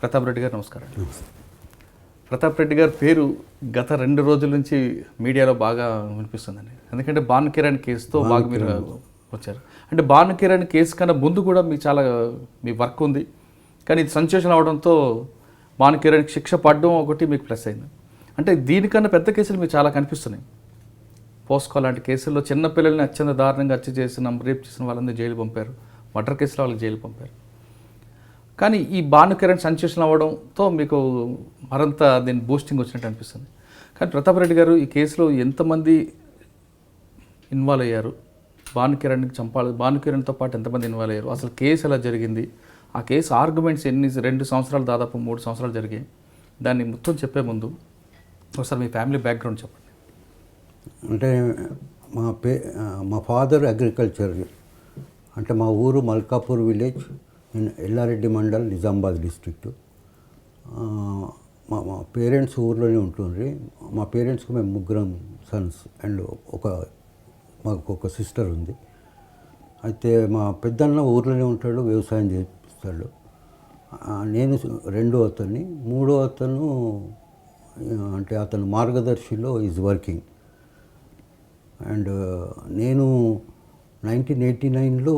ప్రతాప్ రెడ్డి గారు నమస్కారం. ప్రతాప్ రెడ్డి గారి పేరు గత 2 రోజుల నుంచి మీడియాలో బాగా వినిపిస్తుందండి. ఎందుకంటే భాను కిరణ్ కేసుతో బాగా మీరు వచ్చారు. అంటే భాను కిరణ్ కేసు కన్నా ముందు కూడా మీకు చాలా మీ వర్క్ ఉంది, కానీ ఇది సంచలనం అవడంతో భాను కిరణ్కి శిక్ష పడడం ఒకటి మీకు ప్లస్ అయింది. అంటే దీనికన్నా పెద్ద కేసులు మీకు చాలా కనిపిస్తున్నాయి. పోస్కో లాంటి కేసుల్లో చిన్నపిల్లల్ని అత్యంత దారుణంగా హత్య చేసిన, రేప్ చేసిన వాళ్ళందరూ జైలు పంపారు, మర్డర్ కేసులో వాళ్ళకి జైలు పంపారు. కానీ ఈ భాను కిరణ్ సంచలనం అవ్వడంతో మీకు మరింత దీన్ని బూస్టింగ్ వచ్చినట్టు అనిపిస్తుంది. కానీ ప్రతాప్ రెడ్డి గారు ఈ కేసులో ఎంతమంది ఇన్వాల్వ్ అయ్యారు, భాను కిరణ్తో పాటు ఎంతమంది ఇన్వాల్వ్ అయ్యారు, అసలు కేసు ఎలా జరిగింది, ఆ కేసు ఆర్గ్యుమెంట్స్ 2 సంవత్సరాలు దాదాపు 3 సంవత్సరాలు జరిగాయి, దాన్ని మొత్తం చెప్పే ముందు ఒకసారి మీ ఫ్యామిలీ బ్యాక్గ్రౌండ్ చెప్పండి. అంటే మా ఫాదర్ అగ్రికల్చర్, అంటే మా ఊరు మల్కాపూర్ విలేజ్, ఎల్లారెడ్డి మండల్, నిజామాబాద్ డిస్ట్రిక్ట్. మా పేరెంట్స్ ఊర్లోనే ఉంటుండ్రి. మా పేరెంట్స్కి మేము 3 సన్స్ అండ్ మాకు ఒక సిస్టర్ ఉంది. అయితే మా పెద్దన్న ఊర్లోనే ఉంటాడు, వ్యవసాయం చేస్తాడు. నేను 2వ అతన్ని, 3వ అతను అంటే అతను మార్గదర్శిలో ఈజ్ వర్కింగ్. అండ్ నేను 1989లో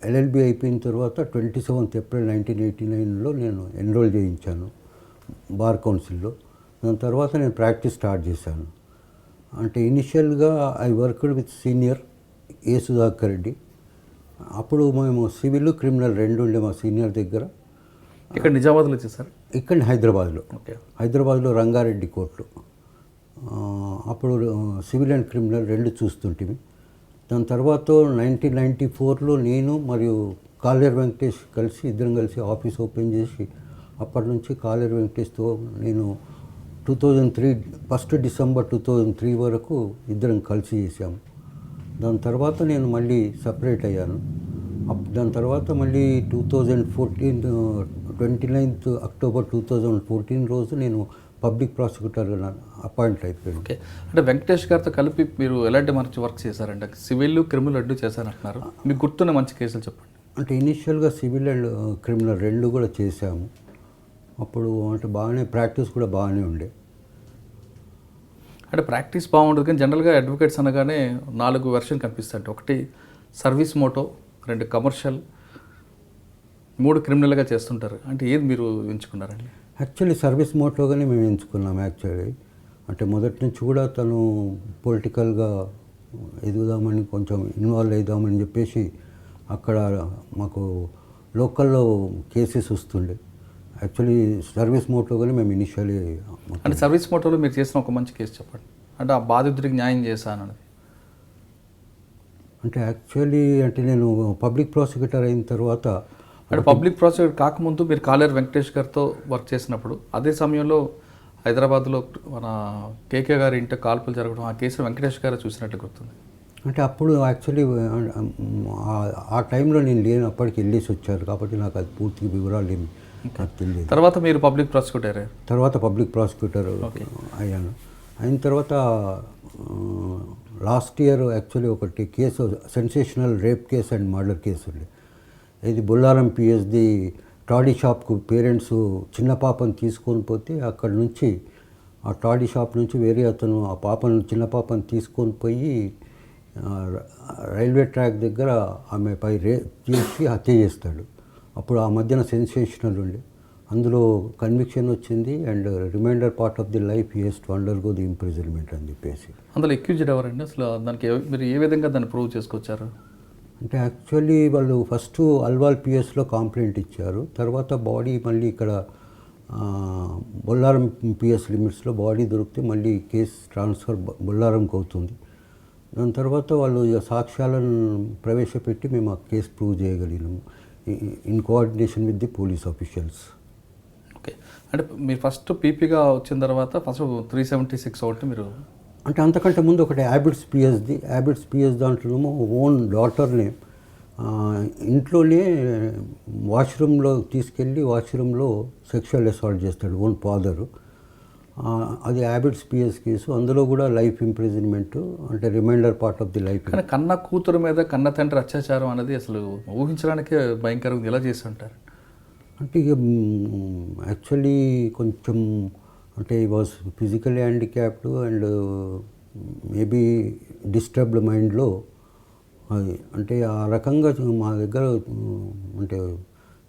ఎల్ఎల్బి అయిపోయిన తర్వాత 27th ఏప్రిల్ 1989లో నేను ఎన్రోల్ చేయించాను బార్ కౌన్సిల్లో. దాని తర్వాత నేను ప్రాక్టీస్ స్టార్ట్ చేశాను. అంటే ఇనిషియల్గా ఐ వర్క్డ్ విత్ సీనియర్ ఏ సుధాకర్ రెడ్డి. అప్పుడు మేము సివిల్, క్రిమినల్ 2 ఉండే మా సీనియర్ దగ్గర. ఇక్కడ నిజామాబాద్లో చేశారు? ఇక్కడ హైదరాబాద్లో. హైదరాబాద్లో రంగారెడ్డి కోర్టులో. అప్పుడు సివిల్ అండ్ క్రిమినల్ 2 చూస్తుంటివి. దాని తర్వాత 1994లో నేను మరియు కాలేరు వెంకటేష్ ఇద్దరం కలిసి ఆఫీస్ ఓపెన్ చేసి, అప్పటి నుంచి కాలేరు వెంకటేష్తో నేను 2003 1 డిసెంబర్ 2003 వరకు ఇద్దరం కలిసి చేశాము. దాని తర్వాత నేను మళ్ళీ సపరేట్ అయ్యాను. దాని తర్వాత మళ్ళీ 2014 29th అక్టోబర్ 2014 రోజు నేను పబ్లిక్ ప్రాసిక్యూటర్ అపాయింట్ అయిపోయాను. ఓకే. అంటే వెంకటేష్ గారితో కలిపి మీరు ఎలాంటి మంచి వర్క్ చేశారంటే, సివిల్, క్రిమినల్ 2 చేశారంటున్నారు. మీకు గుర్తున్న మంచి కేసులు చెప్పండి. అంటే ఇనీషియల్గా సివిల్ అండ్ క్రిమినల్ 2 కూడా చేశాము. అప్పుడు అంటే బాగానే ప్రాక్టీస్ కూడా బాగానే ఉండే. అంటే ప్రాక్టీస్ బాగుంటుంది, కానీ జనరల్గా అడ్వకేట్స్ అనగానే 4 వెర్షన్ కనిపిస్తాయంటే, 1 సర్వీస్ మోటో, 2 కమర్షియల్, 3 క్రిమినల్గా చేస్తుంటారు. అంటే ఏది మీరు ఎంచుకున్నారండి? యాక్చువల్లీ సర్వీస్ మోటోగానే మేము ఎంచుకున్నాం. యాక్చువల్లీ అంటే మొదటి నుంచి కూడా తను పొలిటికల్గా ఎదుగుదామని, కొంచెం ఇన్వాల్వ్ అవుదామని చెప్పేసి అక్కడ మాకు లోకల్లో కేసెస్ వస్తుండే. యాక్చువల్లీ సర్వీస్ మోటోగానే మేము ఇనిషియల్లీ. అంటే సర్వీస్ మోటోలో మీరు చేసిన ఒక మంచి కేసు చెప్పండి, అంటే ఆ బాధితుడికి న్యాయం చేశానన్నది. అంటే యాక్చువల్లీ అంటే నేను పబ్లిక్ ప్రాసిక్యూటర్ అయిన తర్వాత, అంటే పబ్లిక్ ప్రాసిక్యూటర్ కాకముందు మీరు కాలేరు వెంకటేష్ గారితో వర్క్ చేసినప్పుడు, అదే సమయంలో హైదరాబాద్లో మన కేకే గారి ఇంటి కాల్పులు జరగడం, ఆ కేసులో వెంకటేష్ గారు చూసినట్టు గుర్తుంది. అంటే అప్పుడు యాక్చువల్లీ ఆ టైంలో నేను లేను, అప్పటికి వెళ్ళేసి వచ్చారు కాబట్టి నాకు అది పూర్తి వివరాలు ఏమి నాకు తెలియదు. తర్వాత మీరు పబ్లిక్ ప్రాసిక్యూటర్ అయ్యారు? తర్వాత పబ్లిక్ ప్రాసిక్యూటర్ అయ్యాను. అయిన తర్వాత లాస్ట్ ఇయర్ యాక్చువల్లీ ఒకటి case, sensational rape case and murder case ఉంది. ఇది బొల్లారం పిఎస్ది టాడీ షాప్కు పేరెంట్స్ చిన్న పాపను తీసుకొని పోతే, అక్కడ నుంచి ఆ టాడీ షాప్ నుంచి వేరే అతను ఆ చిన్న పాపను తీసుకొని పోయి రైల్వే ట్రాక్ దగ్గర ఆమెపై రేప్ చేసి హత్య చేస్తాడు. అప్పుడు ఆ మధ్యన సెన్సేషనల్ ఉండి అందులో కన్విక్షన్ వచ్చింది. And remainder part of the life he has to undergo the imprisonment అని చెప్పేసి. అందులో ఎక్యూజ్డ్ ఎవరండి అసలు? దానికి మీరు ఏ విధంగా దాన్ని ప్రూవ్ చేసుకొచ్చారు? అంటే యాక్చువల్లీ వాళ్ళు ఫస్ట్ అల్వాల్ పిఎస్లో కంప్లైంట్ ఇచ్చారు. తర్వాత బాడీ మళ్ళీ ఇక్కడ బొల్లారం పిఎస్ లిమిట్స్లో బాడీ దొరికితే మళ్ళీ కేసు ట్రాన్స్ఫర్ బొల్లారంకి అవుతుంది. దాని తర్వాత వాళ్ళు సాక్ష్యాలను ప్రవేశపెట్టి మేము ఆ కేసు ప్రూవ్ చేయగలిగినాము in coordination with the police officials. Okay. అంటే మీరు ఫస్ట్ పీపీగా వచ్చిన తర్వాత ఫస్ట్ 376 ఒకటి మీరు, అంటే అంతకంటే ముందు ఒకటి హ్యాబిట్స్ పిఎస్ దాంట్లోనేమో ఓన్ డాటర్ని ఇంట్లోనే వాష్రూమ్లో తీసుకెళ్ళి వాష్రూమ్లో సెక్షువల్ అసాల్ట్ చేస్తాడు ఓన్ ఫాదరు. అది హ్యాబిట్స్ పిఎస్ కేసు. అందులో కూడా లైఫ్ ఇంప్రిజన్మెంట్, అంటే remainder part of the life. కానీ కన్న కూతురు మీద కన్న తండ్రి అత్యాచారం అనేది అసలు ఊహించడానికే భయంకరంగా ఎలా చేసి ఉంటారు. అంటే ఇక యాక్చువల్లీ కొంచెం అంటే ఈ was physically handicapped and maybe disturbed మైండ్లో అది అంటే ఆ రకంగా మా దగ్గర అంటే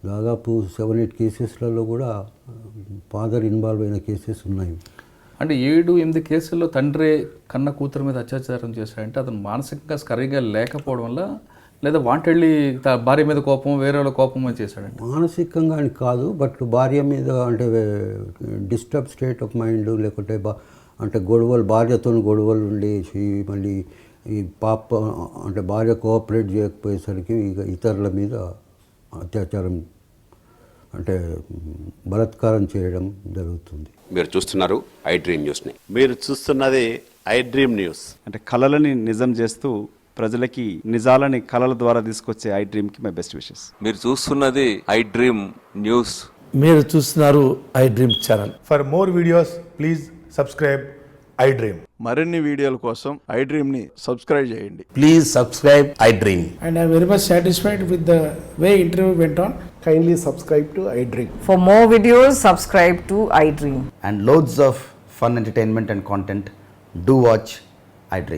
దాదాపు 7-8 కేసెస్లలో కూడా ఫాదర్ ఇన్వాల్వ్ అయిన కేసెస్ ఉన్నాయి. అంటే 7-8 కేసుల్లో తండ్రి కన్న కూతురు మీద అత్యాచారం చేశాడంటే అతను మానసికంగా సరిగా లేకపోవడం వల్ల లేదా వాంటెళ్ళి భార్య మీద కోపం వేరే వాళ్ళ కోపం అని చేశాడండి? మానసికంగా అని కాదు, బట్ భార్య మీద అంటే డిస్టర్బ్ స్టేట్ ఆఫ్ మైండ్ లేకుంటే అంటే గొడవలు భార్యతో గొడవలు ఉండేసి మళ్ళీ ఈ పాప అంటే భార్య కోఆపరేట్ చేయకపోయేసరికి ఇక ఇతరుల మీద అత్యాచారం అంటే బలాత్కారం చేయడం జరుగుతుంది. మీరు చూస్తున్నారు ఐ డ్రీమ్ న్యూస్ని. మీరు చూస్తున్నది ఐ డ్రీమ్ న్యూస్. అంటే కళలని నిజం చేస్తూ ప్రజలకి నిజాలని కళల ద్వారా తీసుకొచ్చే ఐ డ్రీమ్కి మై బెస్ట్ విషెస్. మీరు చూస్తున్నది ఐ డ్రీమ్ న్యూస్. మీరు చూస్తున్నారు I dream channel. For more videos, please subscribe I Dream. మరిన్ని వీడియోల కోసం ఐ డ్రీమ్ని సబ్స్క్రైబ్ చేయండి. Please subscribe I dream. And I'm very much satisfied with the way interview went on. Kindly subscribe to I Dream. For more videos, subscribe to iDream. And loads of fun entertainment and content. Do watch iDream.